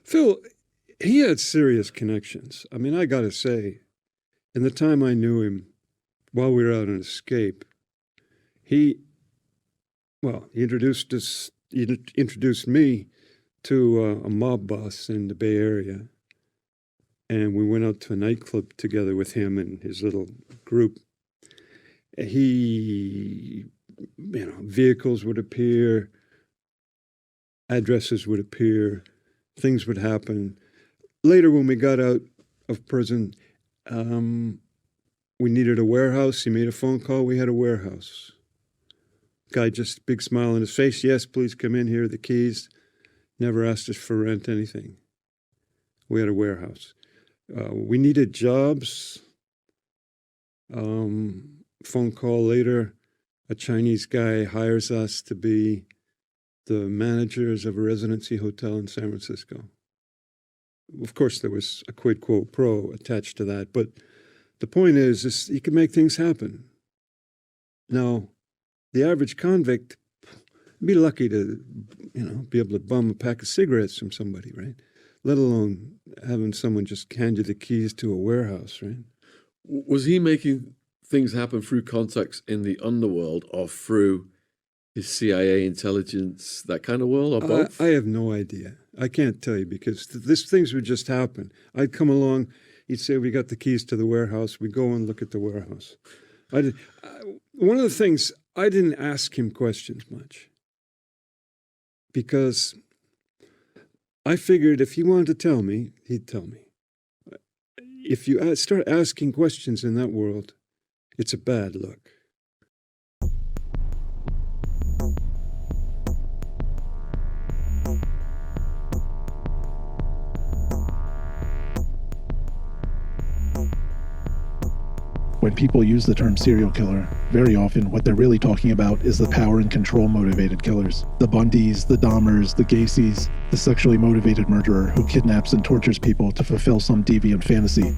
Phil, he had serious connections. I mean, I got to say, in the time I knew him while we were out on escape, he, he introduced me to a mob boss in the Bay Area. And we went out to a nightclub together with him and his little group. Vehicles would appear, addresses would appear, things would happen. Later, when we got out of prison, we needed a warehouse. He made a phone call. We had a warehouse. Guy just big smile on his face. Yes, please come in. Here are the keys. Never asked us for rent, anything. We had a warehouse. We needed jobs. Phone call later. A Chinese guy hires us to be the managers of a residency hotel in San Francisco. Of course, there was a quid quo pro attached to that, but the point is you can make things happen. Now, the average convict would be lucky to, be able to bum a pack of cigarettes from somebody, right? Let alone having someone just hand you the keys to a warehouse, right? Was he making things happen through contacts in the underworld or through his CIA intelligence, that kind of world, or both? I have no idea. I can't tell you because things would just happen. I'd come along, he'd say, we got the keys to the warehouse. We go and look at the warehouse. One of the things, I didn't ask him questions much because I figured if he wanted to tell me, he'd tell me. If you start asking questions in that world, it's a bad look. When people use the term serial killer, very often what they're really talking about is the power and control motivated killers. The Bundys, the Dahmers, the Gacy's, the sexually motivated murderer who kidnaps and tortures people to fulfill some deviant fantasy.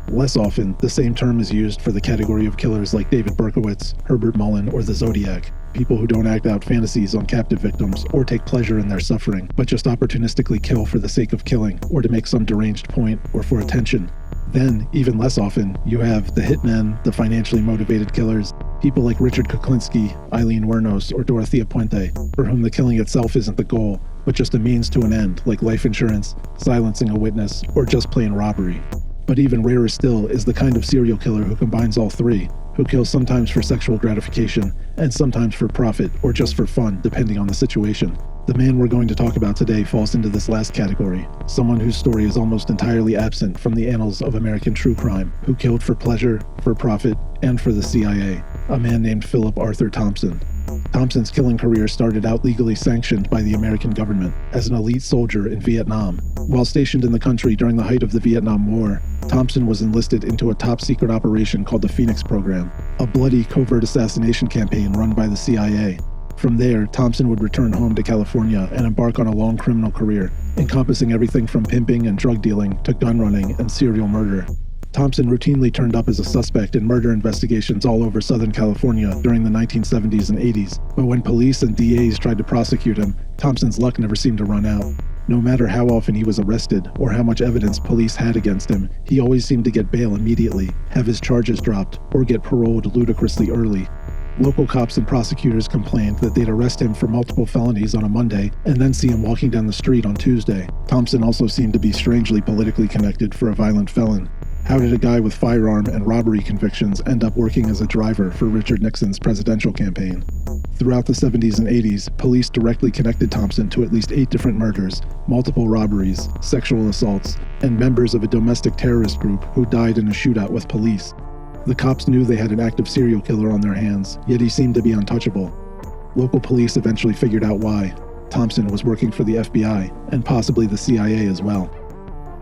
Less often, the same term is used for the category of killers like David Berkowitz, Herbert Mullen, or the Zodiac. People who don't act out fantasies on captive victims or take pleasure in their suffering, but just opportunistically kill for the sake of killing or to make some deranged point or for attention. Then, even less often, you have the hitmen, the financially motivated killers, people like Richard Kuklinski, Eileen Wuornos, or Dorothea Puente, for whom the killing itself isn't the goal, but just a means to an end, like life insurance, silencing a witness, or just plain robbery. But even rarer still is the kind of serial killer who combines all three, who kills sometimes for sexual gratification, and sometimes for profit, or just for fun, depending on the situation. The man we're going to talk about today falls into this last category, someone whose story is almost entirely absent from the annals of American true crime, who killed for pleasure, for profit, and for the CIA, a man named Phillip Arthur Thompson. Thompson's killing career started out legally sanctioned by the American government as an elite soldier in Vietnam. While stationed in the country during the height of the Vietnam War, Thompson was enlisted into a top-secret operation called the Phoenix Program, a bloody covert assassination campaign run by the CIA. From there, Thompson would return home to California and embark on a long criminal career, encompassing everything from pimping and drug dealing to gun running and serial murder. Thompson routinely turned up as a suspect in murder investigations all over Southern California during the 1970s and 80s, but when police and DAs tried to prosecute him, Thompson's luck never seemed to run out. No matter how often he was arrested or how much evidence police had against him, he always seemed to get bail immediately, have his charges dropped, or get paroled ludicrously early. Local cops and prosecutors complained that they'd arrest him for multiple felonies on a Monday and then see him walking down the street on Tuesday. Thompson also seemed to be strangely politically connected for a violent felon. How did a guy with firearm and robbery convictions end up working as a driver for Richard Nixon's presidential campaign? Throughout the 70s and 80s, police directly connected Thompson to at least 8 different murders, multiple robberies, sexual assaults, and members of a domestic terrorist group who died in a shootout with police. The cops knew they had an active serial killer on their hands, yet he seemed to be untouchable. Local police eventually figured out why. Thompson was working for the FBI, and possibly the CIA as well.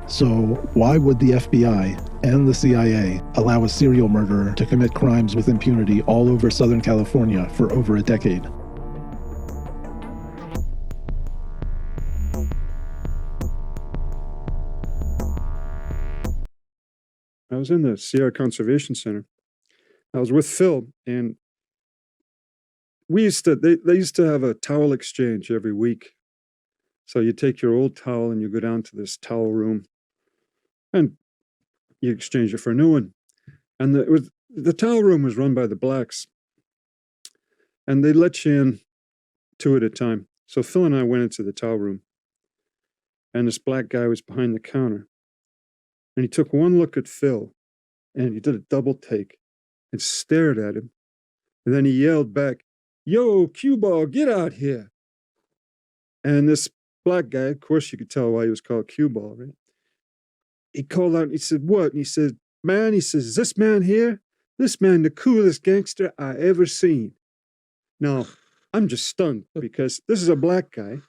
So, why would the FBI and the CIA allow a serial murderer to commit crimes with impunity all over Southern California for over a decade? I was in the Sierra Conservation Center. I was with Phil, and they used to have a towel exchange every week. So you take your old towel and you go down to this towel room and you exchange it for a new one. And the towel room was run by the blacks, and they let you in 2 at a time. So Phil and I went into the towel room, and this black guy was behind the counter. And he took one look at Phil, and he did a double take and stared at him. And then he yelled back, "Yo, cue ball, get out here." And this black guy, of course you could tell why he was called cue ball, right? He called out and he said, "What?" And he said, "Man," he says, "this man here, this man, the coolest gangster I ever seen." Now, I'm just stunned because this is a black guy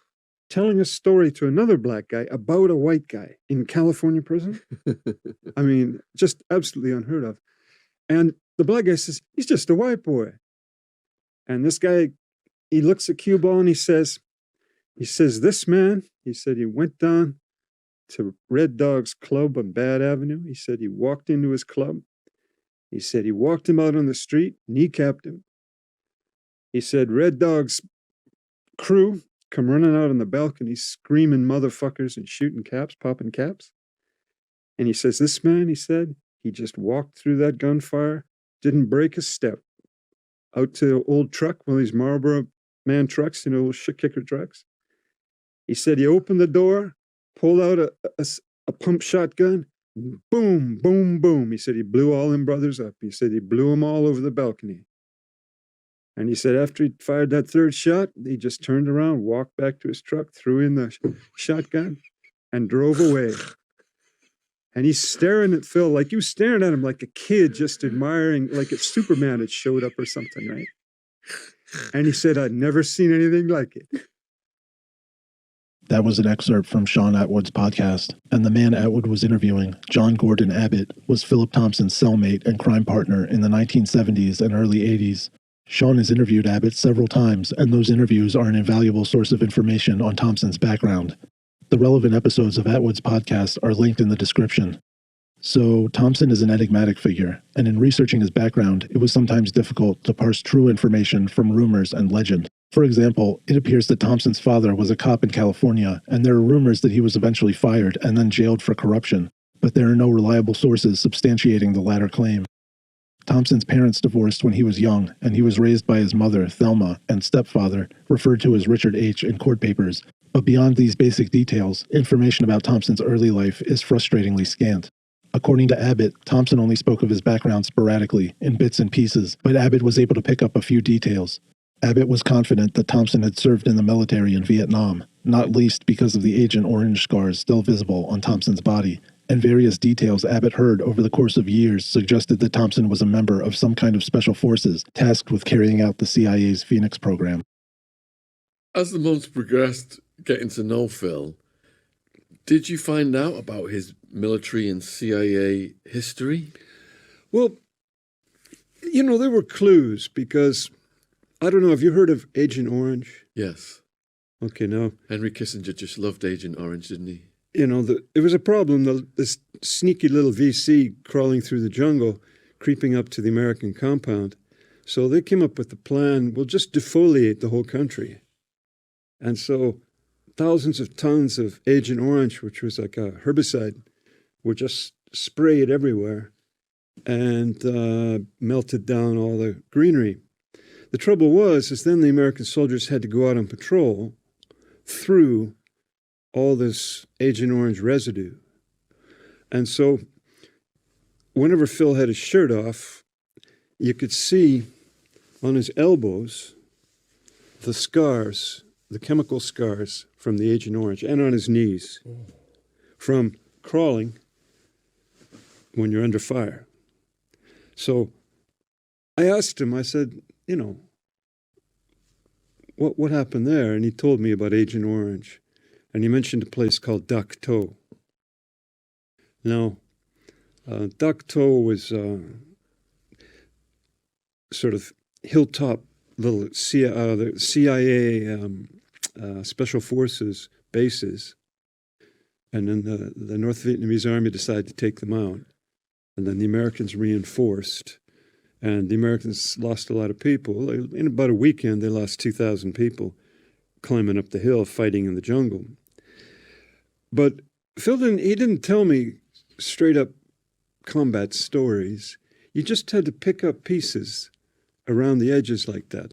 telling a story to another black guy about a white guy in California prison. I mean, just absolutely unheard of. And the black guy says, "He's just a white boy." And this guy, he looks at cue ball and he says, "This man," he said, "he went down to Red Dog's club on Bad Avenue." He said he walked into his club. He said he walked him out on the street, kneecapped him. He said Red Dog's crew come running out on the balcony, screaming motherfuckers and shooting caps, popping caps. And he says, "This man," he said, "he just walked through that gunfire, didn't break a step, out to an old truck, one of these Marlboro Man trucks, shit kicker trucks. He said he opened the door, pulled out a pump shotgun, boom, boom, boom." He said he blew all them brothers up. He said he blew them all over the balcony. And he said after he fired that third shot, he just turned around, walked back to his truck, threw in the shotgun, and drove away. And he's staring at Phil like you staring at him like a kid just admiring, like if Superman had showed up or something, right? And he said, "I'd never seen anything like it." That was an excerpt from Sean Atwood's podcast, and the man Atwood was interviewing, John Gordon Abbott, was Philip Thompson's cellmate and crime partner in the 1970s and early 80s. Sean has interviewed Abbott several times, and those interviews are an invaluable source of information on Thompson's background. The relevant episodes of Atwood's podcast are linked in the description. So, Thompson is an enigmatic figure, and in researching his background, it was sometimes difficult to parse true information from rumors and legend. For example, it appears that Thompson's father was a cop in California, and there are rumors that he was eventually fired and then jailed for corruption, but there are no reliable sources substantiating the latter claim. Thompson's parents divorced when he was young, and he was raised by his mother, Thelma, and stepfather, referred to as Richard H. in court papers. But beyond these basic details, information about Thompson's early life is frustratingly scant. According to Abbott, Thompson only spoke of his background sporadically, in bits and pieces, but Abbott was able to pick up a few details. Abbott was confident that Thompson had served in the military in Vietnam, not least because of the Agent Orange scars still visible on Thompson's body, and various details Abbott heard over the course of years suggested that Thompson was a member of some kind of special forces tasked with carrying out the CIA's Phoenix program. As the months progressed, getting to know Phil, did you find out about his military and CIA history? Well, there were clues because, I don't know, have you heard of Agent Orange? Yes. Okay, now. Henry Kissinger just loved Agent Orange, didn't he? It was a problem, this sneaky little VC crawling through the jungle, creeping up to the American compound. So they came up with the plan, we'll just defoliate the whole country. And so thousands of tons of Agent Orange, which was like a herbicide, were just sprayed everywhere and melted down all the greenery. The trouble is then the American soldiers had to go out on patrol through all this Agent Orange residue. And so whenever Phil had his shirt off, you could see on his elbows the scars, the chemical scars from the Agent Orange, and on his knees from crawling when you're under fire. So I asked him, I said, what happened there? And he told me about Agent Orange. And he mentioned a place called Dak To. Now, Dak To was sort of hilltop little the CIA Special Forces bases. And then the North Vietnamese army decided to take them out. And then the Americans reinforced. And the Americans lost a lot of people. In about a weekend, they lost 2,000 people climbing up the hill, fighting in the jungle. But Phil didn't tell me straight up combat stories. You just had to pick up pieces around the edges like that.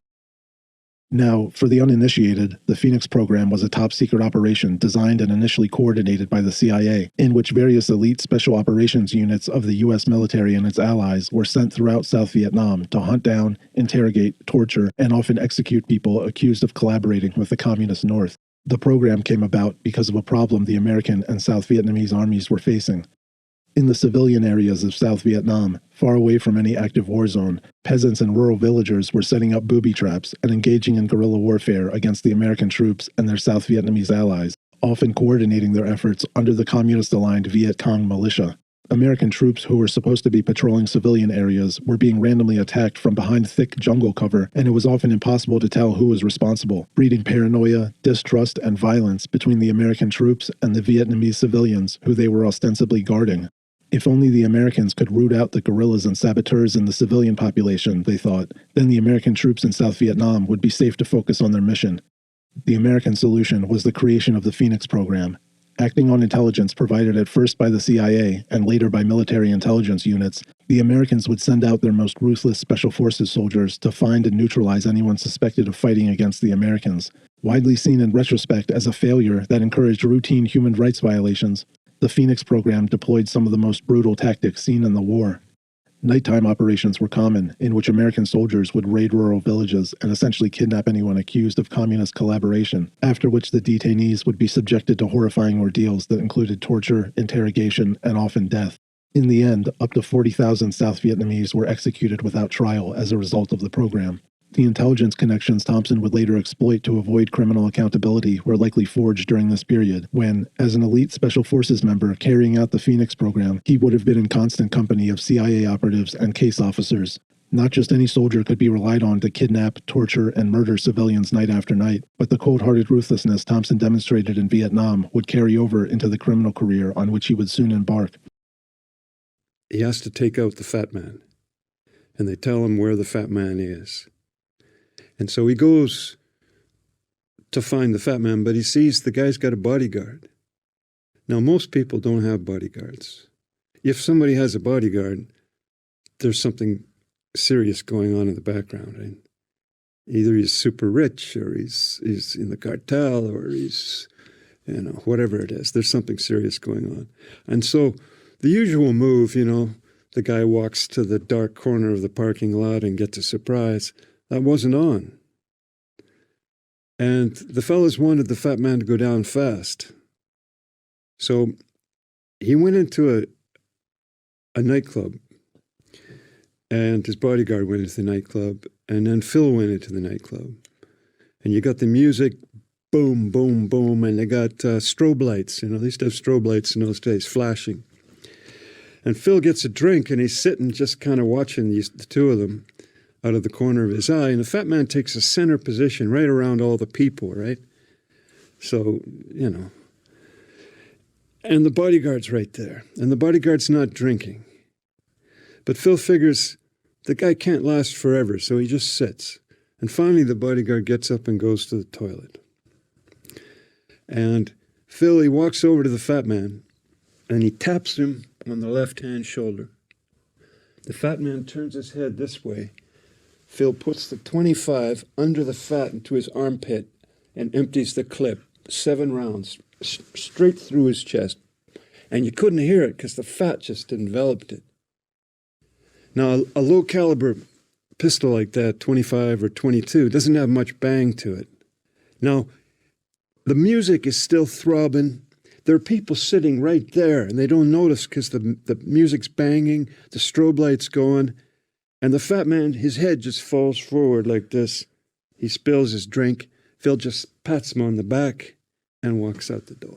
Now, for the uninitiated, the Phoenix program was a top-secret operation designed and initially coordinated by the CIA, in which various elite special operations units of the U.S. military and its allies were sent throughout South Vietnam to hunt down, interrogate, torture, and often execute people accused of collaborating with the Communist North. The program came about because of a problem the American and South Vietnamese armies were facing. In the civilian areas of South Vietnam, far away from any active war zone, peasants and rural villagers were setting up booby traps and engaging in guerrilla warfare against the American troops and their South Vietnamese allies, often coordinating their efforts under the communist-aligned Viet Cong militia. American troops who were supposed to be patrolling civilian areas were being randomly attacked from behind thick jungle cover, and it was often impossible to tell who was responsible, breeding paranoia, distrust, and violence between the American troops and the Vietnamese civilians who they were ostensibly guarding. If only the Americans could root out the guerrillas and saboteurs in the civilian population, they thought, then the American troops in South Vietnam would be safe to focus on their mission. The American solution was the creation of the Phoenix program. Acting on intelligence provided at first by the CIA and later by military intelligence units, the Americans would send out their most ruthless Special Forces soldiers to find and neutralize anyone suspected of fighting against the Americans. Widely seen in retrospect as a failure that encouraged routine human rights violations, the Phoenix program deployed some of the most brutal tactics seen in the war. Nighttime operations were common, in which American soldiers would raid rural villages and essentially kidnap anyone accused of communist collaboration, after which the detainees would be subjected to horrifying ordeals that included torture, interrogation, and often death. In the end, up to 40,000 South Vietnamese were executed without trial as a result of the program. The intelligence connections Thompson would later exploit to avoid criminal accountability were likely forged during this period, when, as an elite Special Forces member carrying out the Phoenix program, he would have been in constant company of CIA operatives and case officers. Not just any soldier could be relied on to kidnap, torture, and murder civilians night after night, but the cold-hearted ruthlessness Thompson demonstrated in Vietnam would carry over into the criminal career on which he would soon embark. He has to take out the fat man, and they tell him where the fat man is. And so he goes to find the fat man, but he sees the guy's got a bodyguard. Now, most people don't have bodyguards. If somebody has a bodyguard, there's something serious going on in the background. Right? Either he's super rich, or he's in the cartel, or he's, whatever it is. There's something serious going on. And so the usual move, the guy walks to the dark corner of the parking lot and gets a surprise. That wasn't on. And the fellas wanted the fat man to go down fast. So he went into a nightclub, and his bodyguard went into the nightclub, and then Phil went into the nightclub. And you got the music, boom, boom, boom, and they got strobe lights. They used to have strobe lights in those days, flashing. And Phil gets a drink, and he's sitting just kind of watching the two of them out of the corner of his eye, and the fat man takes a center position right around all the people, right? So, and the bodyguard's right there, and the bodyguard's not drinking. But Phil figures the guy can't last forever, so he just sits. And finally the bodyguard gets up and goes to the toilet. And Phil, he walks over to the fat man, and he taps him on the left-hand shoulder. The fat man turns his head this way. Phil puts the 25 under the fat into his armpit and empties the clip, 7 rounds, straight through his chest. And you couldn't hear it because the fat just enveloped it. Now, a low-caliber pistol like that, 25 or 22, doesn't have much bang to it. Now, the music is still throbbing. There are people sitting right there, and they don't notice because the music's banging, the strobe light's going. And the fat man, his head just falls forward like this. He spills his drink. Phil just pats him on the back and walks out the door.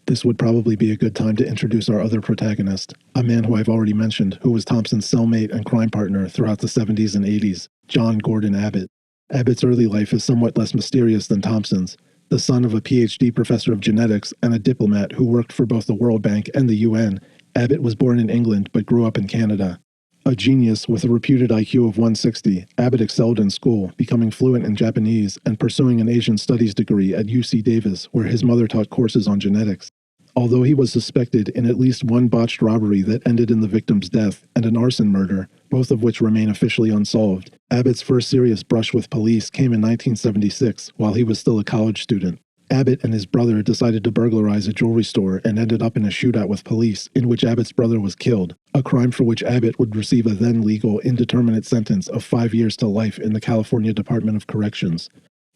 This would probably be a good time to introduce our other protagonist, a man who I've already mentioned, who was Thompson's cellmate and crime partner throughout the 70s and 80s, John Gordon Abbott. Abbott's early life is somewhat less mysterious than Thompson's. The son of a PhD professor of genetics and a diplomat who worked for both the World Bank and the UN, Abbott was born in England but grew up in Canada. A genius with a reputed IQ of 160, Abbott excelled in school, becoming fluent in Japanese and pursuing an Asian studies degree at UC Davis, where his mother taught courses on genetics. Although he was suspected in at least one botched robbery that ended in the victim's death and an arson murder, both of which remain officially unsolved, Abbott's first serious brush with police came in 1976 while he was still a college student. Abbott and his brother decided to burglarize a jewelry store and ended up in a shootout with police in which Abbott's brother was killed, a crime for which Abbott would receive a then legal indeterminate sentence of 5 years to life in the California Department of Corrections.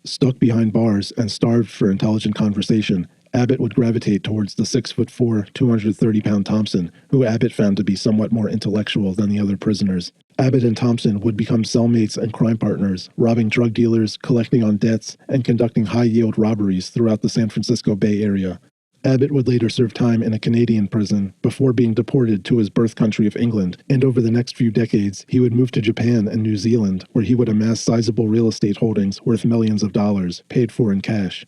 Stuck behind bars and starved for intelligent conversation, Abbott would gravitate towards the 6'4", 230-pound Thompson, who Abbott found to be somewhat more intellectual than the other prisoners. Abbott and Thompson would become cellmates and crime partners, robbing drug dealers, collecting on debts, and conducting high-yield robberies throughout the San Francisco Bay Area. Abbott would later serve time in a Canadian prison before being deported to his birth country of England, and over the next few decades, he would move to Japan and New Zealand, where he would amass sizable real estate holdings worth millions of dollars, paid for in cash.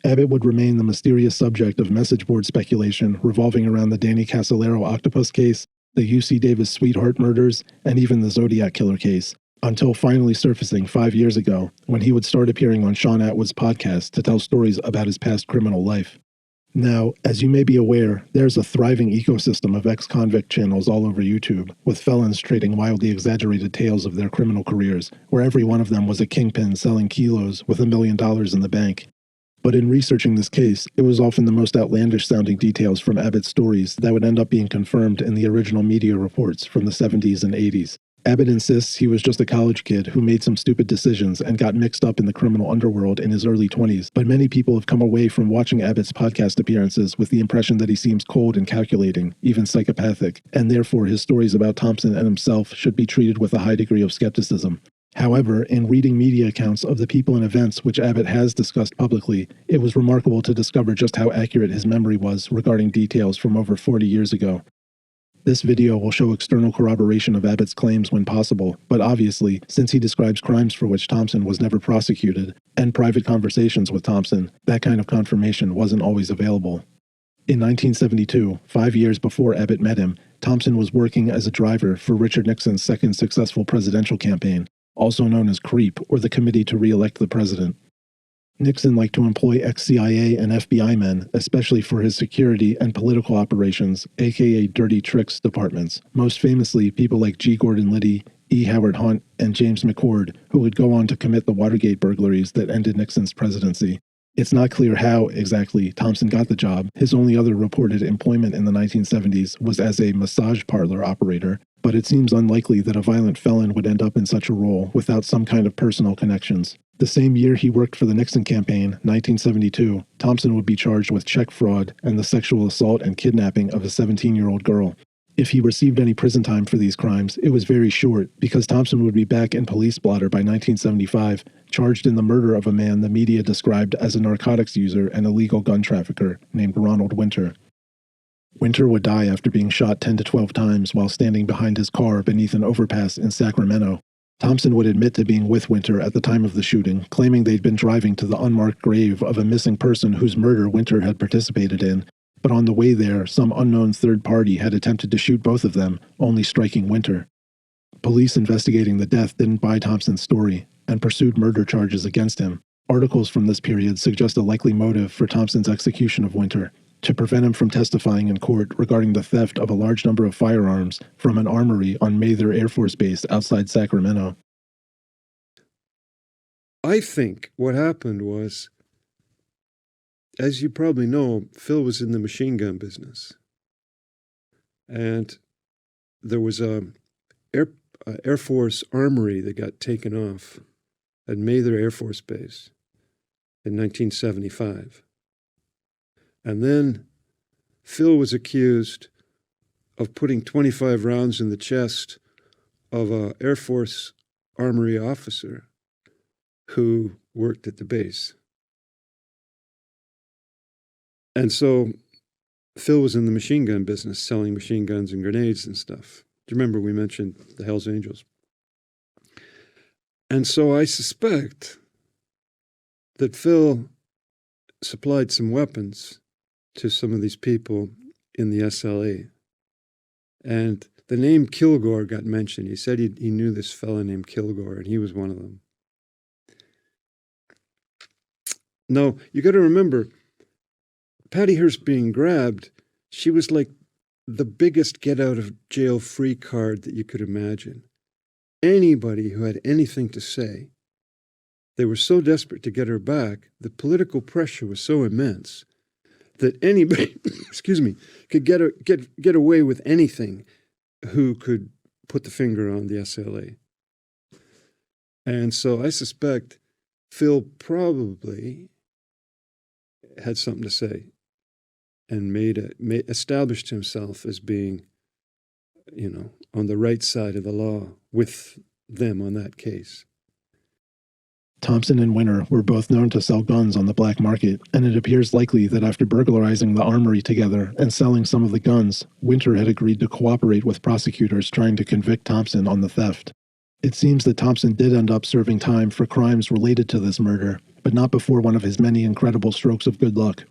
Abbott would remain the mysterious subject of message board speculation revolving around the Danny Casolaro Octopus case, the UC Davis sweetheart murders, and even the Zodiac Killer case, until finally surfacing 5 years ago when he would start appearing on Sean Atwood's podcast to tell stories about his past criminal life. Now, as you may be aware, there's a thriving ecosystem of ex-convict channels all over YouTube, with felons trading wildly exaggerated tales of their criminal careers, where every one of them was a kingpin selling kilos with $1 million in the bank. But in researching this case, it was often the most outlandish-sounding details from Abbott's stories that would end up being confirmed in the original media reports from the 70s and 80s. Abbott insists he was just a college kid who made some stupid decisions and got mixed up in the criminal underworld in his early 20s, but many people have come away from watching Abbott's podcast appearances with the impression that he seems cold and calculating, even psychopathic, and therefore his stories about Thompson and himself should be treated with a high degree of skepticism. However, in reading media accounts of the people and events which Abbott has discussed publicly, it was remarkable to discover just how accurate his memory was regarding details from over 40 years ago. This video will show external corroboration of Abbott's claims when possible, but obviously, since he describes crimes for which Thompson was never prosecuted, and private conversations with Thompson, that kind of confirmation wasn't always available. In 1972, 5 years before Abbott met him, Thompson was working as a driver for Richard Nixon's second successful presidential campaign, also known as CREEP, or the Committee to Re-elect the President. Nixon liked to employ ex-CIA and FBI men, especially for his security and political operations, aka dirty tricks departments, most famously people like G. Gordon Liddy, E. Howard Hunt, and James McCord, who would go on to commit the Watergate burglaries that ended Nixon's presidency. It's not clear how, exactly, Thompson got the job. His only other reported employment in the 1970s was as a massage parlor operator, but it seems unlikely that a violent felon would end up in such a role without some kind of personal connections. The same year he worked for the Nixon campaign, 1972, Thompson would be charged with check fraud and the sexual assault and kidnapping of a 17-year-old girl. If he received any prison time for these crimes, it was very short, because Thompson would be back in police blotter by 1975, charged in the murder of a man the media described as a narcotics user and illegal gun trafficker named Ronald Winter. Winter would die after being shot 10 to 12 times while standing behind his car beneath an overpass in Sacramento. Thompson would admit to being with Winter at the time of the shooting, claiming they'd been driving to the unmarked grave of a missing person whose murder Winter had participated in, but on the way there, some unknown third party had attempted to shoot both of them, only striking Winter. Police investigating the death didn't buy Thompson's story and pursued murder charges against him. Articles from this period suggest a likely motive for Thompson's execution of Winter, to prevent him from testifying in court regarding the theft of a large number of firearms from an armory on Mather Air Force Base outside Sacramento. I think what happened was, as you probably know, Phil was in the machine gun business. And there was a Air Force armory that got taken off at Mather Air Force Base in 1975. And then Phil was accused of putting 25 rounds in the chest of an Air Force armory officer who worked at the base. And so Phil was in the machine gun business, selling machine guns and grenades and stuff. Do you remember we mentioned the Hells Angels? And so I suspect that Phil supplied some weapons to some of these people in the SLA. And the name Kilgore got mentioned. He said he knew this fella named Kilgore, and he was one of them. No, you got to remember, Patty Hearst being grabbed, she was like the biggest get-out-of-jail-free card that you could imagine. Anybody who had anything to say, they were so desperate to get her back, the political pressure was so immense that anybody, excuse me, could get away with anything who could put the finger on the SLA. And so I suspect Phil probably had something to say and established himself as being, on the right side of the law with them on that case. Thompson and Winter were both known to sell guns on the black market, and it appears likely that after burglarizing the armory together and selling some of the guns, Winter had agreed to cooperate with prosecutors trying to convict Thompson on the theft. It seems that Thompson did end up serving time for crimes related to this murder, but not before one of his many incredible strokes of good luck.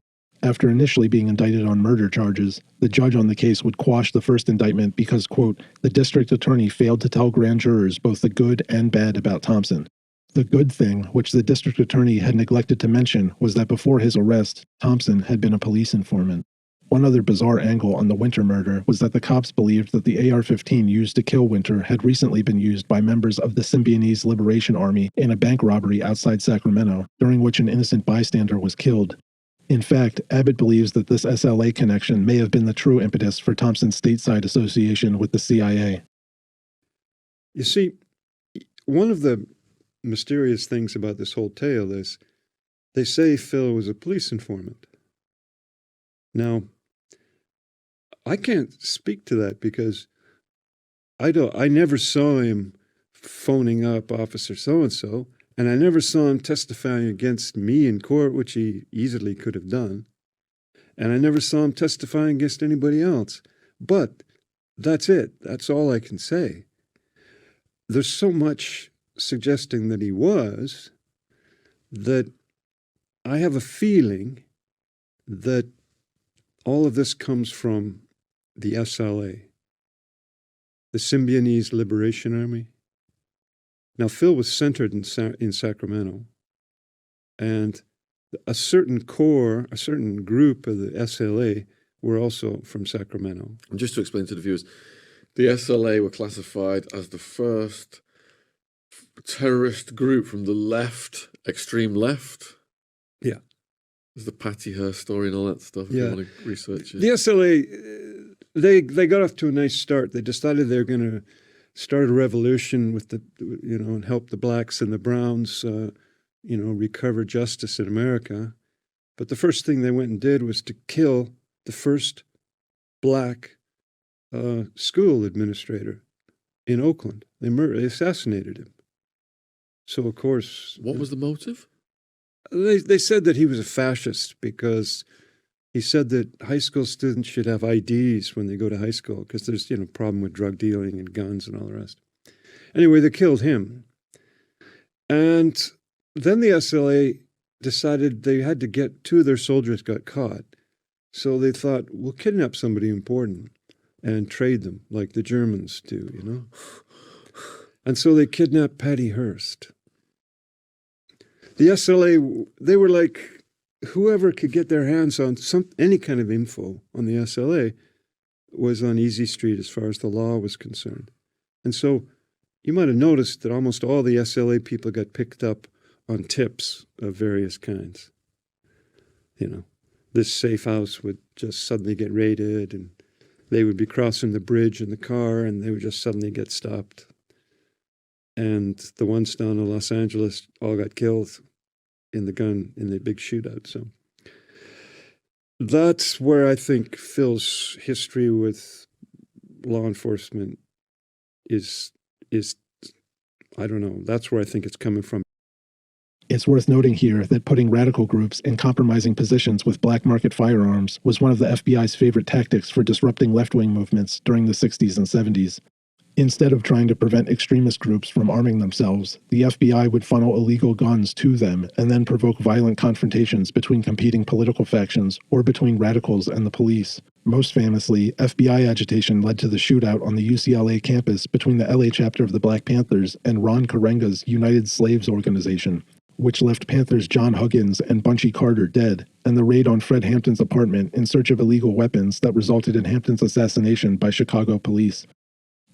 After initially being indicted on murder charges, the judge on the case would quash the first indictment because, quote, the district attorney failed to tell grand jurors both the good and bad about Thompson. The good thing, which the district attorney had neglected to mention, was that before his arrest, Thompson had been a police informant. One other bizarre angle on the Winter murder was that the cops believed that the AR-15 used to kill Winter had recently been used by members of the Symbionese Liberation Army in a bank robbery outside Sacramento, during which an innocent bystander was killed. In fact, Abbott believes that this SLA connection may have been the true impetus for Thompson's stateside association with the CIA. You see, one of the mysterious things about this whole tale is they say Phil was a police informant. Now, I can't speak to that because I never saw him phoning up Officer so-and-so, and I never saw him testifying against me in court, which he easily could have done. And I never saw him testifying against anybody else. But that's it. That's all I can say. There's so much suggesting that he was, that I have a feeling that all of this comes from the SLA, the Symbionese Liberation Army. Now, Phil was centered in Sacramento, and a certain group of the SLA were also from Sacramento. And just to explain to the viewers, the SLA were classified as the first terrorist group from the left, extreme left. Yeah. There's the Patty Hearst story and all that stuff, if you want to research it. The SLA, they got off to a nice start. They decided they were going to start a revolution with and help the blacks and the browns, recover justice in America. But the first thing they went and did was to kill the first black school administrator in Oakland. They assassinated him. So, of course... What was the motive? They said that he was a fascist because he said that high school students should have IDs when they go to high school because there's, problem with drug dealing and guns and all the rest. Anyway, they killed him. And then the SLA decided they had to get... Two of their soldiers got caught. So they thought, we'll kidnap somebody important and trade them like the Germans do, And so they kidnapped Patty Hearst. The SLA, they were like, whoever could get their hands on any kind of info on the SLA was on easy street as far as the law was concerned. And so you might have noticed that almost all the SLA people got picked up on tips of various kinds. This safe house would just suddenly get raided, and they would be crossing the bridge in the car, and they would just suddenly get stopped. And the ones down in Los Angeles all got killed in the big shootout. So that's where I think Phil's history with law enforcement is I don't know. That's where I think it's coming from. It's worth noting here that putting radical groups in compromising positions with black market firearms was one of the FBI's favorite tactics for disrupting left-wing movements during the 60s and 70s. Instead of trying to prevent extremist groups from arming themselves, the FBI would funnel illegal guns to them and then provoke violent confrontations between competing political factions or between radicals and the police. Most famously, FBI agitation led to the shootout on the UCLA campus between the LA chapter of the Black Panthers and Ron Karenga's United Slaves Organization, which left Panthers John Huggins and Bunchy Carter dead, and the raid on Fred Hampton's apartment in search of illegal weapons that resulted in Hampton's assassination by Chicago police.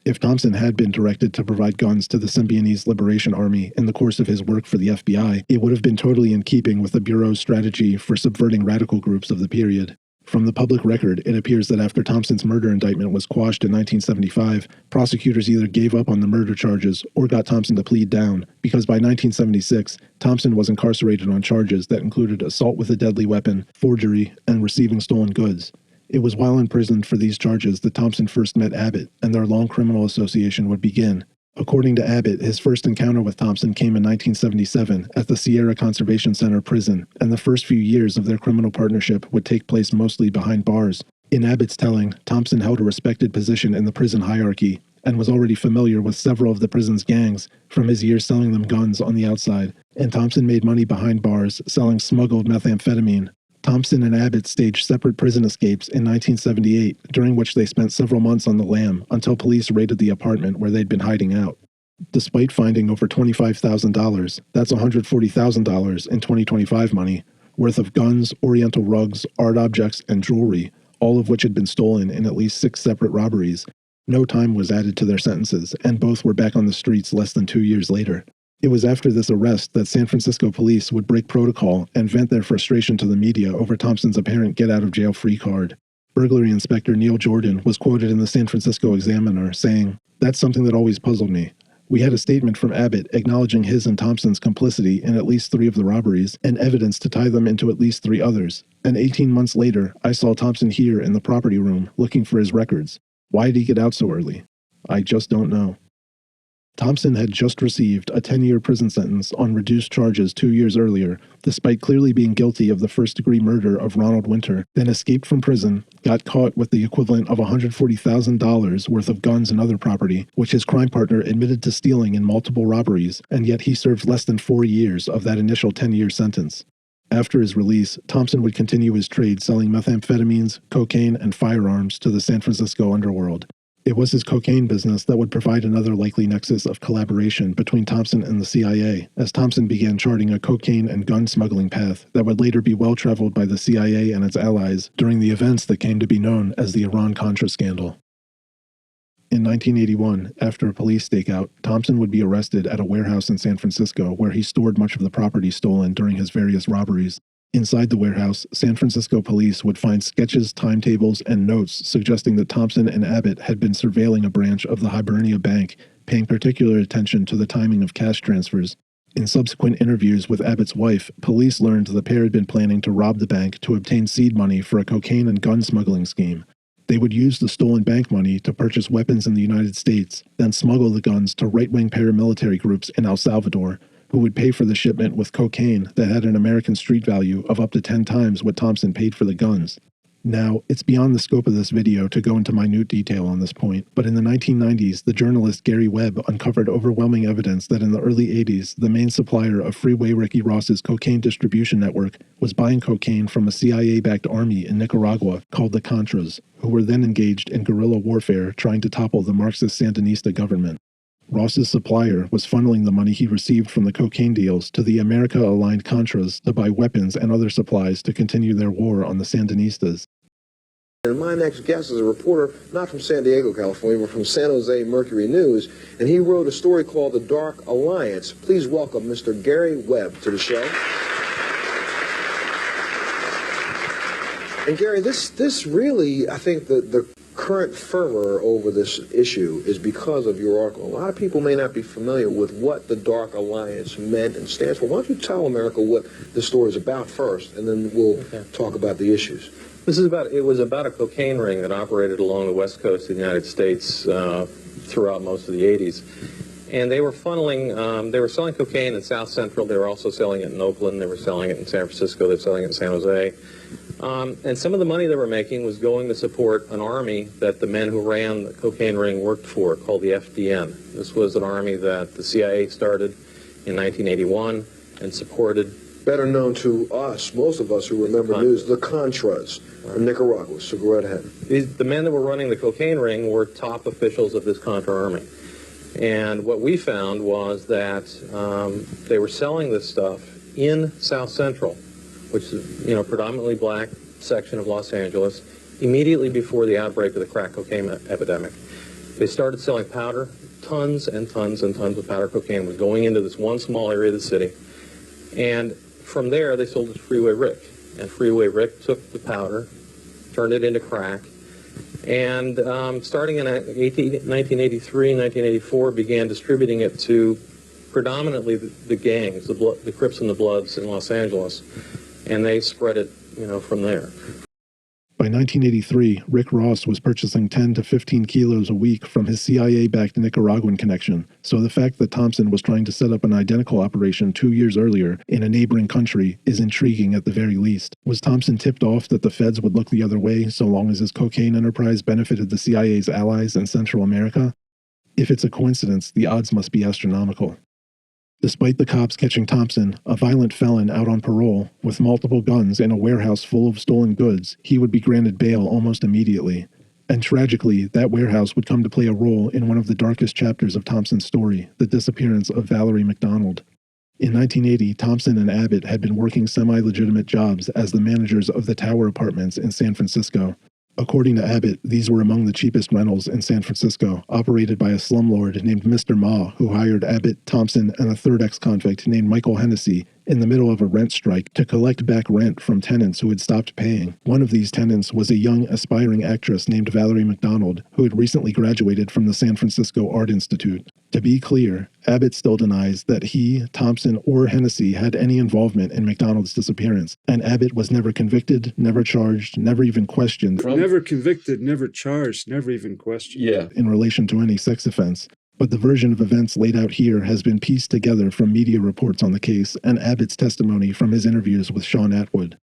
If Thompson had been directed to provide guns to the Symbionese Liberation Army in the course of his work for the FBI, it would have been totally in keeping with the Bureau's strategy for subverting radical groups of the period. From the public record, it appears that after Thompson's murder indictment was quashed in 1975, prosecutors either gave up on the murder charges or got Thompson to plead down, because by 1976, Thompson was incarcerated on charges that included assault with a deadly weapon, forgery, and receiving stolen goods. It was while imprisoned for these charges that Thompson first met Abbott, and their long criminal association would begin. According to Abbott, his first encounter with Thompson came in 1977 at the Sierra Conservation Center prison, and the first few years of their criminal partnership would take place mostly behind bars. In Abbott's telling, Thompson held a respected position in the prison hierarchy and was already familiar with several of the prison's gangs from his years selling them guns on the outside, and Thompson made money behind bars selling smuggled methamphetamine. Thompson and Abbott staged separate prison escapes in 1978, during which they spent several months on the lam until police raided the apartment where they'd been hiding out. Despite finding over $25,000, that's $140,000 in 2025 money, worth of guns, oriental rugs, art objects, and jewelry, all of which had been stolen in at least 6 separate robberies. No time was added to their sentences, and both were back on the streets less than 2 years later. It was after this arrest that San Francisco police would break protocol and vent their frustration to the media over Thompson's apparent get-out-of-jail-free card. Burglary Inspector Neil Jordan was quoted in the San Francisco Examiner saying, "That's something that always puzzled me. We had a statement from Abbott acknowledging his and Thompson's complicity in at least 3 of the robberies and evidence to tie them into at least 3 others. And 18 months later, I saw Thompson here in the property room looking for his records. Why did he get out so early? I just don't know." Thompson had just received a 10-year prison sentence on reduced charges 2 years earlier, despite clearly being guilty of the first-degree murder of Ronald Winter, then escaped from prison, got caught with the equivalent of $140,000 worth of guns and other property, which his crime partner admitted to stealing in multiple robberies, and yet he served less than 4 years of that initial 10-year sentence. After his release, Thompson would continue his trade selling methamphetamines, cocaine, and firearms to the San Francisco underworld. It was his cocaine business that would provide another likely nexus of collaboration between Thompson and the CIA, as Thompson began charting a cocaine and gun smuggling path that would later be well traveled by the CIA and its allies during the events that came to be known as the Iran-Contra scandal. In 1981, after a police stakeout, Thompson would be arrested at a warehouse in San Francisco where he stored much of the property stolen during his various robberies. Inside the warehouse, San Francisco police would find sketches, timetables, and notes suggesting that Thompson and Abbott had been surveilling a branch of the Hibernia Bank, paying particular attention to the timing of cash transfers. In subsequent interviews with Abbott's wife, police learned the pair had been planning to rob the bank to obtain seed money for a cocaine and gun smuggling scheme. They would use the stolen bank money to purchase weapons in the United States, then smuggle the guns to right-wing paramilitary groups in El Salvador, who would pay for the shipment with cocaine that had an American street value of up to 10 times what Thompson paid for the guns. Now, it's beyond the scope of this video to go into minute detail on this point, but in the 1990s, the journalist Gary Webb uncovered overwhelming evidence that in the early 80s, the main supplier of Freeway Ricky Ross's cocaine distribution network was buying cocaine from a CIA-backed army in Nicaragua called the Contras, who were then engaged in guerrilla warfare trying to topple the Marxist Sandinista government. Ross's supplier was funneling the money he received from the cocaine deals to the America-aligned Contras to buy weapons and other supplies to continue their war on the Sandinistas. And my next guest is a reporter, not from San Diego, California, but from San Jose Mercury News, and he wrote a story called The Dark Alliance. Please welcome Mr. Gary Webb to the show. And Gary, this really, I think the current fervor over this issue is because of your article. A lot of people may not be familiar with what the Dark Alliance meant and stands for. Why don't you tell America what the story is about first, and then we'll talk about the issues. It was about a cocaine ring that operated along the west coast of the United States throughout most of the 80s. And they were funneling, they were selling cocaine in South Central. They were also selling it in Oakland. They were selling it in San Francisco. They were selling it in San Jose. And some of the money they were making was going to support an army that the men who ran the cocaine ring worked for, called the FDN. This was an army that the CIA started in 1981 and supported better known to us, most of us who remember news, the Contras from Nicaragua. So go right ahead. The men that were running the cocaine ring were top officials of this Contra army. And what we found was that they were selling this stuff in South Central, which is, predominantly black section of Los Angeles, immediately before the outbreak of the crack cocaine epidemic. They started selling powder. Tons and tons and tons of powder cocaine was going into this one small area of the city. And from there, they sold it to Freeway Rick. And Freeway Rick took the powder, turned it into crack, and starting in 1983, 1984, began distributing it to predominantly the gangs, the Crips and the Bloods in Los Angeles. And they spread it, from there. By 1983, Rick Ross was purchasing 10 to 15 kilos a week from his CIA-backed Nicaraguan connection, so the fact that Thompson was trying to set up an identical operation 2 years earlier in a neighboring country is intriguing at the very least. Was Thompson tipped off that the feds would look the other way so long as his cocaine enterprise benefited the CIA's allies in Central America? If it's a coincidence, the odds must be astronomical. Despite the cops catching Thompson, a violent felon out on parole, with multiple guns in a warehouse full of stolen goods, he would be granted bail almost immediately. And tragically, that warehouse would come to play a role in one of the darkest chapters of Thompson's story, the disappearance of Valerie McDonald. In 1980, Thompson and Abbott had been working semi-legitimate jobs as the managers of the Tower Apartments in San Francisco. According to Abbott, these were among the cheapest rentals in San Francisco, operated by a slumlord named Mr. Ma, who hired Abbott, Thompson, and a third ex-convict named Michael Hennessy in the middle of a rent strike to collect back rent from tenants who had stopped paying. One of these tenants was a young, aspiring actress named Valerie McDonald, who had recently graduated from the San Francisco Art Institute. To be clear, Abbott still denies that he, Thompson, or Hennessy had any involvement in McDonald's disappearance, and Abbott was never convicted, never charged, never even questioned. Never convicted, never charged, never even questioned. Yeah. In relation to any sex offense. But the version of events laid out here has been pieced together from media reports on the case and Abbott's testimony from his interviews with Sean Atwood.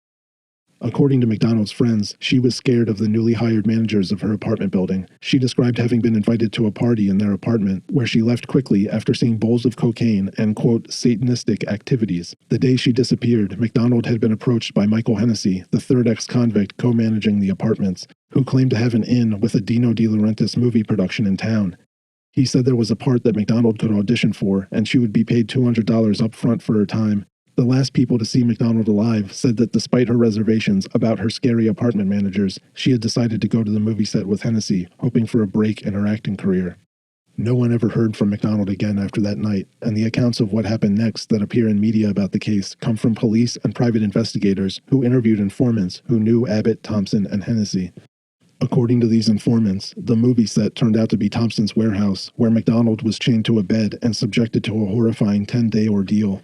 According to McDonald's friends, she was scared of the newly hired managers of her apartment building. She described having been invited to a party in their apartment, where she left quickly after seeing bowls of cocaine and, quote, satanistic activities. The day she disappeared, McDonald had been approached by Michael Hennessy, the third ex-convict co-managing the apartments, who claimed to have an in with a Dino De Laurentiis movie production in town. He said there was a part that McDonald could audition for, and she would be paid $200 up front for her time. The last people to see McDonald alive said that despite her reservations about her scary apartment managers, she had decided to go to the movie set with Hennessy, hoping for a break in her acting career. No one ever heard from McDonald again after that night, and the accounts of what happened next that appear in media about the case come from police and private investigators who interviewed informants who knew Abbott, Thompson, and Hennessy. According to these informants, the movie set turned out to be Thompson's warehouse, where McDonald was chained to a bed and subjected to a horrifying 10-day ordeal.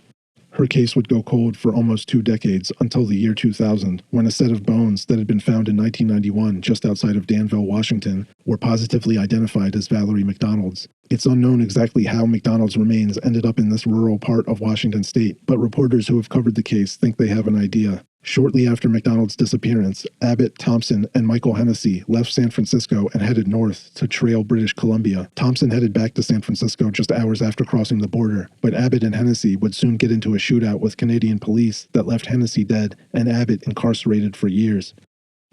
Her case would go cold for almost 2 decades until the year 2000, when a set of bones that had been found in 1991 just outside of Danville, Washington, were positively identified as Valerie McDonald's. It's unknown exactly how McDonald's remains ended up in this rural part of Washington state, but reporters who have covered the case think they have an idea. Shortly after McDonald's disappearance, Abbott, Thompson, and Michael Hennessy left San Francisco and headed north to Trail, British Columbia. Thompson headed back to San Francisco just hours after crossing the border, but Abbott and Hennessy would soon get into a shootout with Canadian police that left Hennessy dead and Abbott incarcerated for years.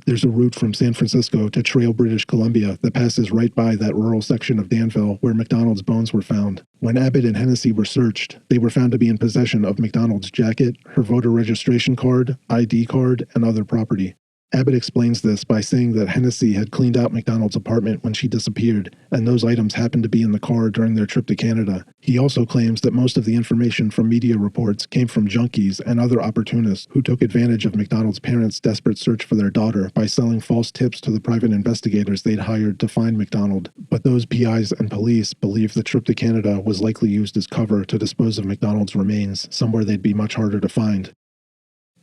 There's a route from San Francisco to Trail, British Columbia that passes right by that rural section of Danville where McDonald's bones were found. When Abbott and Hennessy were searched, they were found to be in possession of McDonald's jacket, her voter registration card, ID card, and other property. Abbott explains this by saying that Hennessy had cleaned out McDonald's apartment when she disappeared, and those items happened to be in the car during their trip to Canada. He also claims that most of the information from media reports came from junkies and other opportunists who took advantage of McDonald's parents' desperate search for their daughter by selling false tips to the private investigators they'd hired to find McDonald. But those PIs and police believe the trip to Canada was likely used as cover to dispose of McDonald's remains, somewhere they'd be much harder to find.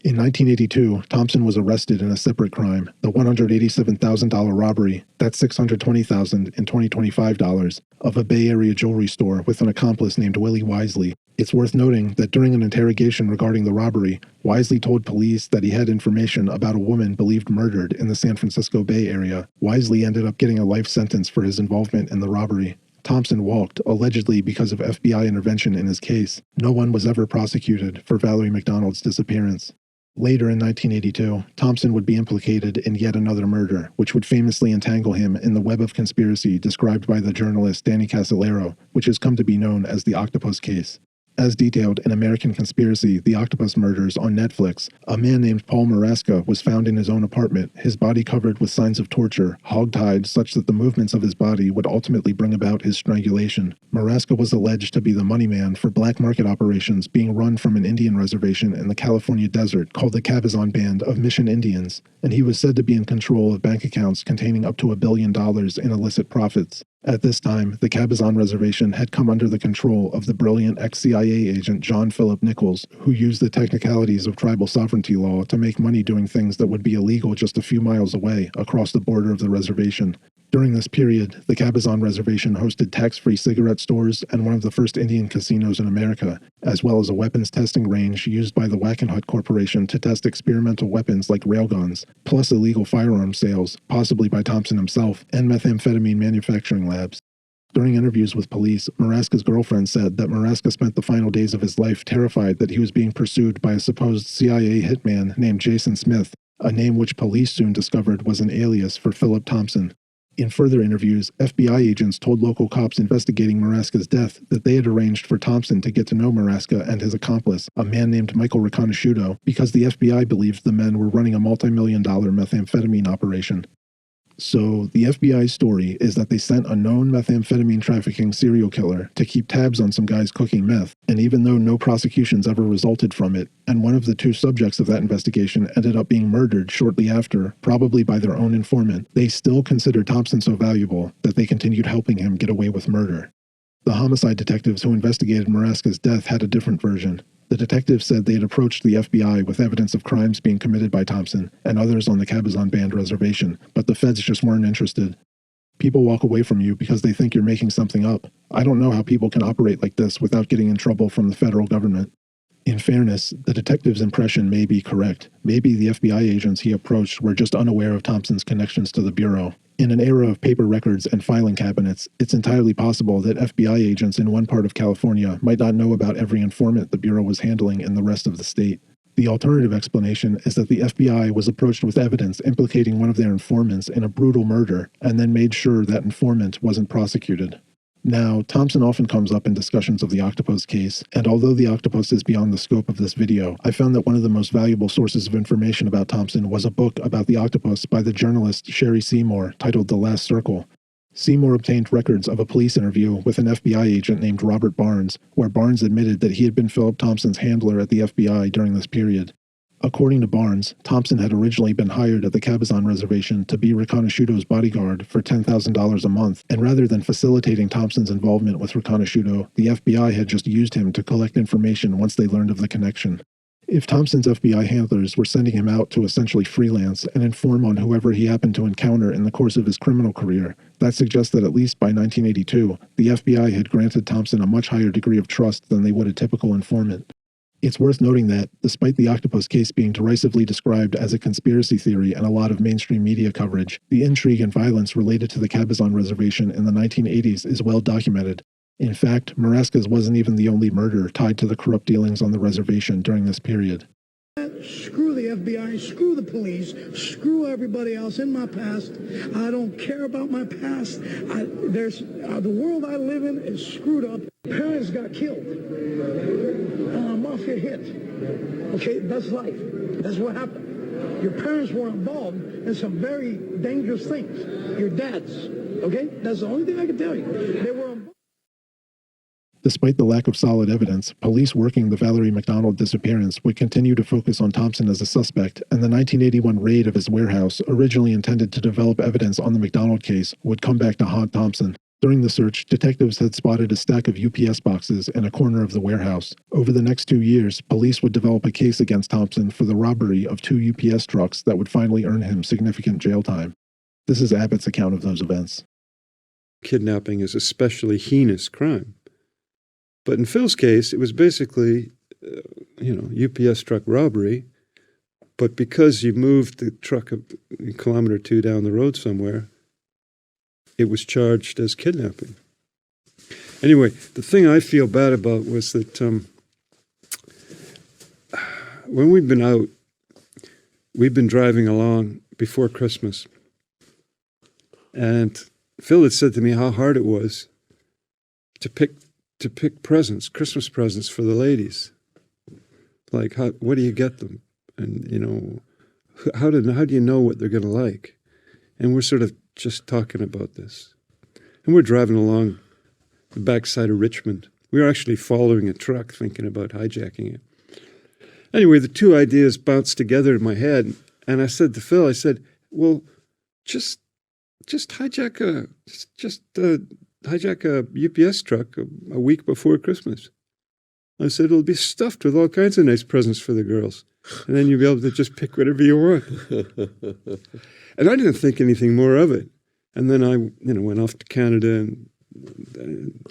In 1982, Thompson was arrested in a separate crime, the $187,000 robbery, that's $620,000 in 2025 dollars, of a Bay Area jewelry store with an accomplice named Willie Wisely. It's worth noting that during an interrogation regarding the robbery, Wisely told police that he had information about a woman believed murdered in the San Francisco Bay Area. Wisely ended up getting a life sentence for his involvement in the robbery. Thompson walked, allegedly because of FBI intervention in his case. No one was ever prosecuted for Valerie McDonald's disappearance. Later in 1982, Thompson would be implicated in yet another murder, which would famously entangle him in the web of conspiracy described by the journalist Danny Casolaro, which has come to be known as the Octopus case. As detailed in American Conspiracy: The Octopus Murders on Netflix, a man named Paul Maraska was found in his own apartment, his body covered with signs of torture, hog-tied such that the movements of his body would ultimately bring about his strangulation. Maraska was alleged to be the money man for black market operations being run from an Indian reservation in the California desert called the Cabazon Band of Mission Indians, and he was said to be in control of bank accounts containing up to $1 billion in illicit profits. At this time, the Cabazon Reservation had come under the control of the brilliant ex-CIA agent John Philip Nichols, who used the technicalities of tribal sovereignty law to make money doing things that would be illegal just a few miles away, across the border of the reservation. During this period, the Cabazon Reservation hosted tax-free cigarette stores and one of the first Indian casinos in America, as well as a weapons testing range used by the Wackenhut Corporation to test experimental weapons like railguns, plus illegal firearm sales, possibly by Thompson himself, and methamphetamine manufacturing labs. During interviews with police, Maraska's girlfriend said that Maraska spent the final days of his life terrified that he was being pursued by a supposed CIA hitman named Jason Smith, a name which police soon discovered was an alias for Philip Thompson. In further interviews, FBI agents told local cops investigating Maraska's death that they had arranged for Thompson to get to know Maraska and his accomplice, a man named Michael Riconosciuto, because the FBI believed the men were running a multi-million-dollar methamphetamine operation. So, the FBI's story is that they sent a known methamphetamine trafficking serial killer to keep tabs on some guys cooking meth, and even though no prosecutions ever resulted from it, and one of the two subjects of that investigation ended up being murdered shortly after, probably by their own informant, they still considered Thompson so valuable that they continued helping him get away with murder. The homicide detectives who investigated Maraska's death had a different version. The detectives said they had approached the FBI with evidence of crimes being committed by Thompson and others on the Cabazon Band reservation, but the feds just weren't interested. People walk away from you because they think you're making something up. I don't know how people can operate like this without getting in trouble from the federal government. In fairness, the detective's impression may be correct. Maybe the FBI agents he approached were just unaware of Thompson's connections to the Bureau. In an era of paper records and filing cabinets, it's entirely possible that FBI agents in one part of California might not know about every informant the Bureau was handling in the rest of the state. The alternative explanation is that the FBI was approached with evidence implicating one of their informants in a brutal murder and then made sure that informant wasn't prosecuted. Now, Thompson often comes up in discussions of the Octopus case, and although the Octopus is beyond the scope of this video, I found that one of the most valuable sources of information about Thompson was a book about the Octopus by the journalist Sherry Seymour titled The Last Circle. Seymour obtained records of a police interview with an FBI agent named Robert Barnes, where Barnes admitted that he had been Philip Thompson's handler at the FBI during this period. According to Barnes, Thompson had originally been hired at the Cabazon Reservation to be Riconosciuto's bodyguard for $10,000 a month, and rather than facilitating Thompson's involvement with Riconosciuto, the FBI had just used him to collect information once they learned of the connection. If Thompson's FBI handlers were sending him out to essentially freelance and inform on whoever he happened to encounter in the course of his criminal career, that suggests that at least by 1982, the FBI had granted Thompson a much higher degree of trust than they would a typical informant. It's worth noting that, despite the Octopus case being derisively described as a conspiracy theory and a lot of mainstream media coverage, the intrigue and violence related to the Cabazon Reservation in the 1980s is well documented. In fact, Maraska's wasn't even the only murder tied to the corrupt dealings on the reservation during this period. Screw the FBI, screw the police, screw everybody else in my past. I don't care about my past. The world I live in is screwed up. Parents got killed. Mafia hit. Okay, that's life. That's what happened. Your parents were involved in some very dangerous things. Your dads. Okay, that's the only thing I can tell you. They were involved. Despite the lack of solid evidence, police working the Valerie McDonald disappearance would continue to focus on Thompson as a suspect, and the 1981 raid of his warehouse, originally intended to develop evidence on the McDonald case, would come back to haunt Thompson. During the search, detectives had spotted a stack of UPS boxes in a corner of the warehouse. Over the next 2 years, police would develop a case against Thompson for the robbery of 2 UPS trucks that would finally earn him significant jail time. This is Abbott's account of those events. Kidnapping is a especially heinous crime. But in Phil's case, it was basically, UPS truck robbery. But because you moved the truck a kilometer or two down the road somewhere, it was charged as kidnapping. Anyway, the thing I feel bad about was that when we've been out, we've been driving along before Christmas, and Phil had said to me how hard it was to pick presents, Christmas presents for the ladies. Like, what do you get them? And, you know, how do you know what they're going to like? And we're sort of just talking about this. And we're driving along the backside of Richmond. We were actually following a truck thinking about hijacking it. Anyway, the two ideas bounced together in my head. And I said to Phil, I said, well, just hijack a UPS truck a week before Christmas. I said, it'll be stuffed with all kinds of nice presents for the girls. And then you'll be able to just pick whatever you want. And I didn't think anything more of it. And then I, went off to Canada. And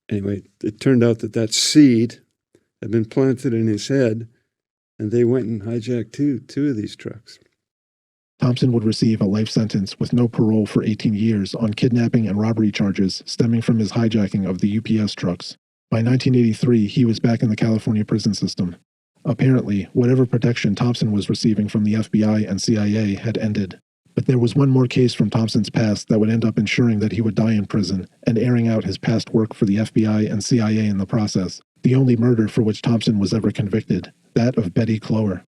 anyway, it turned out that seed had been planted in his head, and they went and hijacked two of these trucks. Thompson would receive a life sentence with no parole for 18 years on kidnapping and robbery charges stemming from his hijacking of the UPS trucks. By 1983, he was back in the California prison system. Apparently, whatever protection Thompson was receiving from the FBI and CIA had ended. But there was one more case from Thompson's past that would end up ensuring that he would die in prison and airing out his past work for the FBI and CIA in the process. The only murder for which Thompson was ever convicted, that of Betty Clower.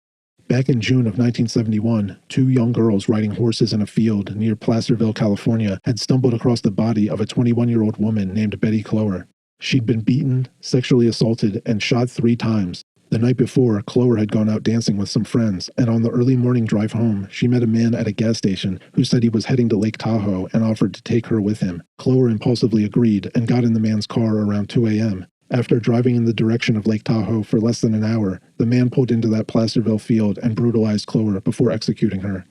Back in June of 1971, two young girls riding horses in a field near Placerville, California, had stumbled across the body of a 21-year-old woman named Betty Clower. She'd been beaten, sexually assaulted, and shot 3 times. The night before, Clower had gone out dancing with some friends, and on the early morning drive home, she met a man at a gas station who said he was heading to Lake Tahoe and offered to take her with him. Clower impulsively agreed and got in the man's car around 2 a.m. After driving in the direction of Lake Tahoe for less than an hour, the man pulled into that Placerville field and brutalized Clower before executing her.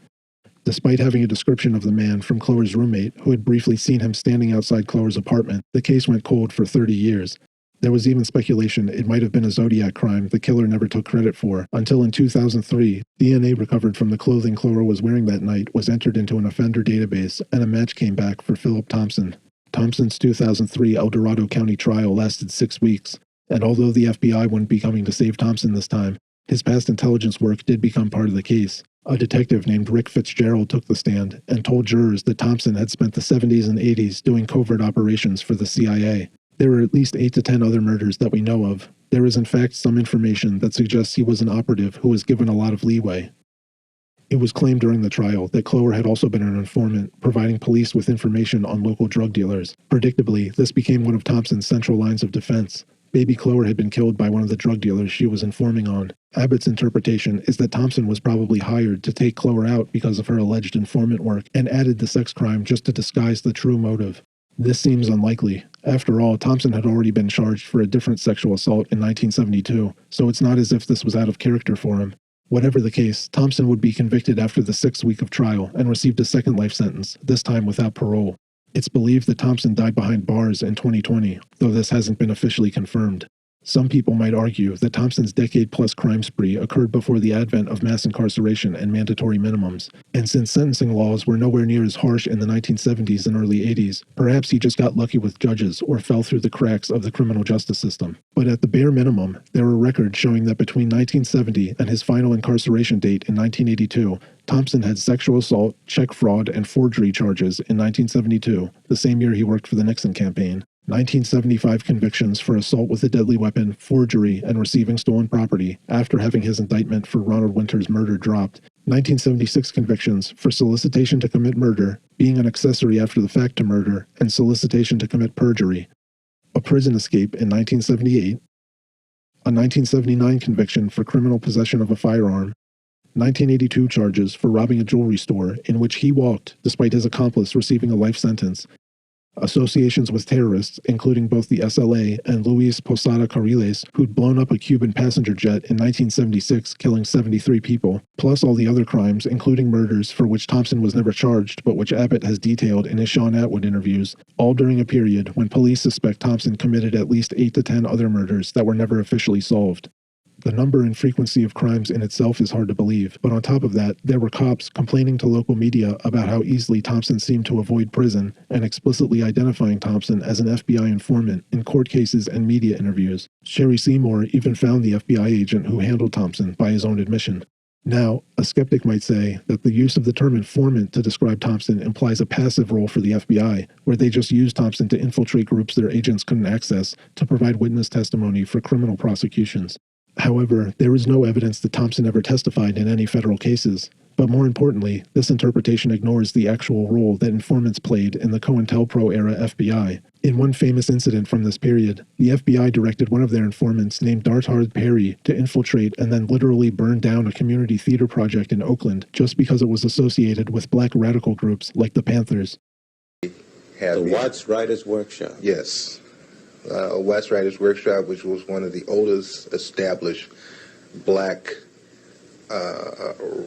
Despite having a description of the man from Clower's roommate, who had briefly seen him standing outside Clower's apartment, the case went cold for 30 years. There was even speculation it might have been a Zodiac crime the killer never took credit for, until in 2003, DNA recovered from the clothing Clower was wearing that night was entered into an offender database, and a match came back for Phillip Thompson. Thompson's 2003 El Dorado County trial lasted 6 weeks, and although the FBI wouldn't be coming to save Thompson this time, his past intelligence work did become part of the case. A detective named Rick Fitzgerald took the stand and told jurors that Thompson had spent the 70s and 80s doing covert operations for the CIA. There are at least 8 to 10 other murders that we know of. There is in fact some information that suggests he was an operative who was given a lot of leeway. It was claimed during the trial that Clower had also been an informant, providing police with information on local drug dealers. Predictably, this became one of Thompson's central lines of defense. Baby Clower had been killed by one of the drug dealers she was informing on. Abbott's interpretation is that Thompson was probably hired to take Clower out because of her alleged informant work and added the sex crime just to disguise the true motive. This seems unlikely. After all, Thompson had already been charged for a different sexual assault in 1972, so it's not as if this was out of character for him. Whatever the case, Thompson would be convicted after the 6th week of trial and received a second life sentence, this time without parole. It's believed that Thompson died behind bars in 2020, though this hasn't been officially confirmed. Some people might argue that Thompson's decade-plus crime spree occurred before the advent of mass incarceration and mandatory minimums, and since sentencing laws were nowhere near as harsh in the 1970s and early 80s, perhaps he just got lucky with judges or fell through the cracks of the criminal justice system. But at the bare minimum, there are records showing that between 1970 and his final incarceration date in 1982, Thompson had sexual assault, check fraud, and forgery charges in 1972, the same year he worked for the Nixon campaign. 1975 convictions for assault with a deadly weapon, forgery, and receiving stolen property after having his indictment for Ronald Winter's murder dropped. 1976 convictions for solicitation to commit murder, being an accessory after the fact to murder, and solicitation to commit perjury. A prison escape in 1978. A 1979 conviction for criminal possession of a firearm. 1982 charges for robbing a jewelry store in which he walked despite his accomplice receiving a life sentence. Associations with terrorists, including both the SLA and Luis Posada Carriles, who'd blown up a Cuban passenger jet in 1976, killing 73 people, plus all the other crimes, including murders for which Thompson was never charged, but which Abbott has detailed in his Sean Atwood interviews, all during a period when police suspect Thompson committed at least 8 to 10 other murders that were never officially solved. The number and frequency of crimes in itself is hard to believe, but on top of that, there were cops complaining to local media about how easily Thompson seemed to avoid prison and explicitly identifying Thompson as an FBI informant in court cases and media interviews. Sherry Seymour even found the FBI agent who handled Thompson by his own admission. Now, a skeptic might say that the use of the term informant to describe Thompson implies a passive role for the FBI, where they just use Thompson to infiltrate groups their agents couldn't access to provide witness testimony for criminal prosecutions. However, there is no evidence that Thompson ever testified in any federal cases. But more importantly, this interpretation ignores the actual role that informants played in the COINTELPRO-era FBI. In one famous incident from this period, the FBI directed one of their informants named Darthard Perry to infiltrate and then literally burn down a community theater project in Oakland just because it was associated with black radical groups like the Panthers. The Watts Writers Workshop. Yes. Watts Writers Workshop, which was one of the oldest established black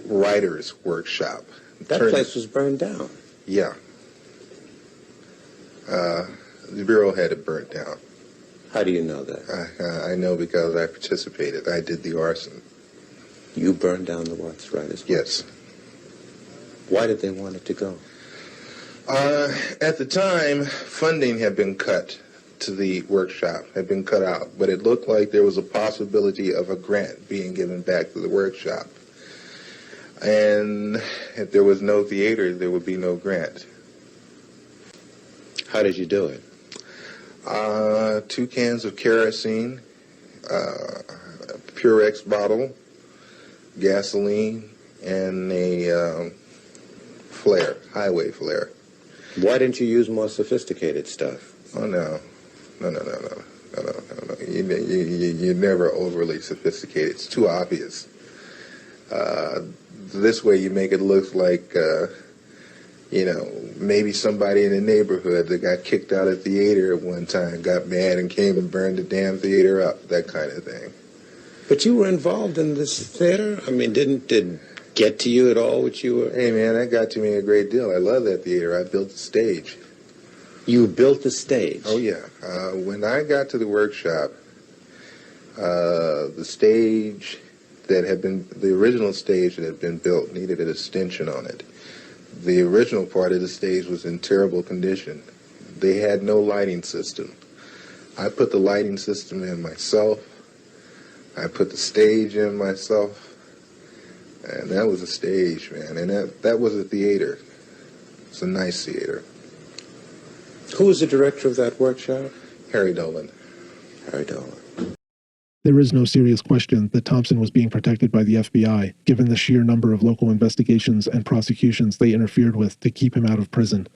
writers workshop. That place was burned down. Yeah. The Bureau had it burnt down. How do you know that? I know because I participated. I did the arson. You burned down the Watts Writers Workshop? Yes. Why did they want it to go? At the time, funding had been cut to the workshop, had been cut out, but it looked like there was a possibility of a grant being given back to the workshop. And if there was no theater, there would be no grant. How did you do it? 2 cans of kerosene, a Purex bottle, gasoline, and a flare, highway flare. Why didn't you use more sophisticated stuff? Oh, no. No. You're never overly sophisticated. It's too obvious. This way you make it look like, maybe somebody in the neighborhood that got kicked out of theater at one time got mad and came and burned the damn theater up, that kind of thing. But you were involved in this theater? I mean, did it get to you at all what you were... Hey, man, that got to me a great deal. I love that theater. I built the stage. You built the stage? Oh, yeah. When I got to the workshop, the stage that had been, the original stage that had been built needed an extension on it. The original part of the stage was in terrible condition. They had no lighting system. I put the lighting system in myself. I put the stage in myself. And that was a stage, man. And that was a theater. It's a nice theater. Who was the director of that workshop? Harry Dolan. Harry Dolan. There is no serious question that Thompson was being protected by the FBI, given the sheer number of local investigations and prosecutions they interfered with to keep him out of prison.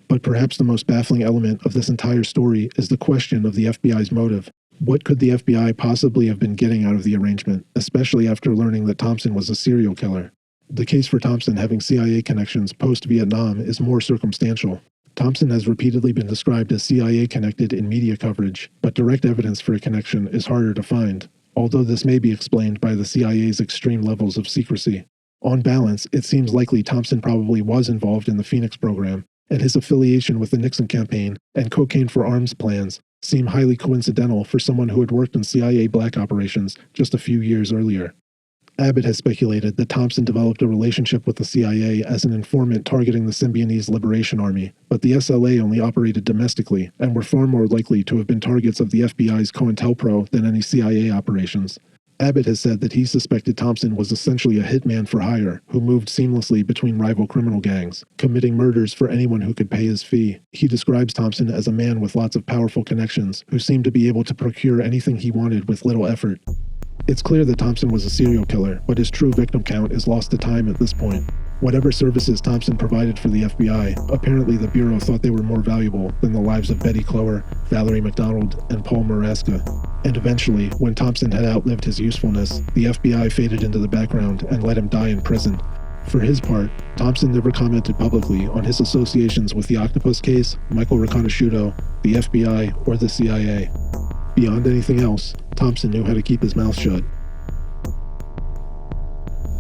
But perhaps the most baffling element of this entire story is the question of the FBI's motive. What could the FBI possibly have been getting out of the arrangement, especially after learning that Thompson was a serial killer? The case for Thompson having CIA connections post-Vietnam is more circumstantial. Thompson has repeatedly been described as CIA-connected in media coverage, but direct evidence for a connection is harder to find, although this may be explained by the CIA's extreme levels of secrecy. On balance, it seems likely Thompson probably was involved in the Phoenix program, and his affiliation with the Nixon campaign and cocaine for arms plans seem highly coincidental for someone who had worked in CIA black operations just a few years earlier. Abbott has speculated that Thompson developed a relationship with the CIA as an informant targeting the Symbionese Liberation Army, but the SLA only operated domestically and were far more likely to have been targets of the FBI's COINTELPRO than any CIA operations. Abbott has said that he suspected Thompson was essentially a hitman for hire who moved seamlessly between rival criminal gangs, committing murders for anyone who could pay his fee. He describes Thompson as a man with lots of powerful connections who seemed to be able to procure anything he wanted with little effort. It's clear that Thompson was a serial killer, but his true victim count is lost to time at this point. Whatever services Thompson provided for the FBI, apparently the Bureau thought they were more valuable than the lives of Betty Clower, Valerie McDonald, and Paul Muraska. And eventually, when Thompson had outlived his usefulness, the FBI faded into the background and let him die in prison. For his part, Thompson never commented publicly on his associations with the Octopus case, Michael Riconosciuto, the FBI, or the CIA. Beyond anything else, Thompson knew how to keep his mouth shut.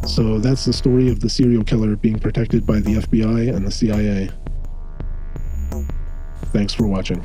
So that's the story of the serial killer being protected by the FBI and the CIA. Thanks for watching.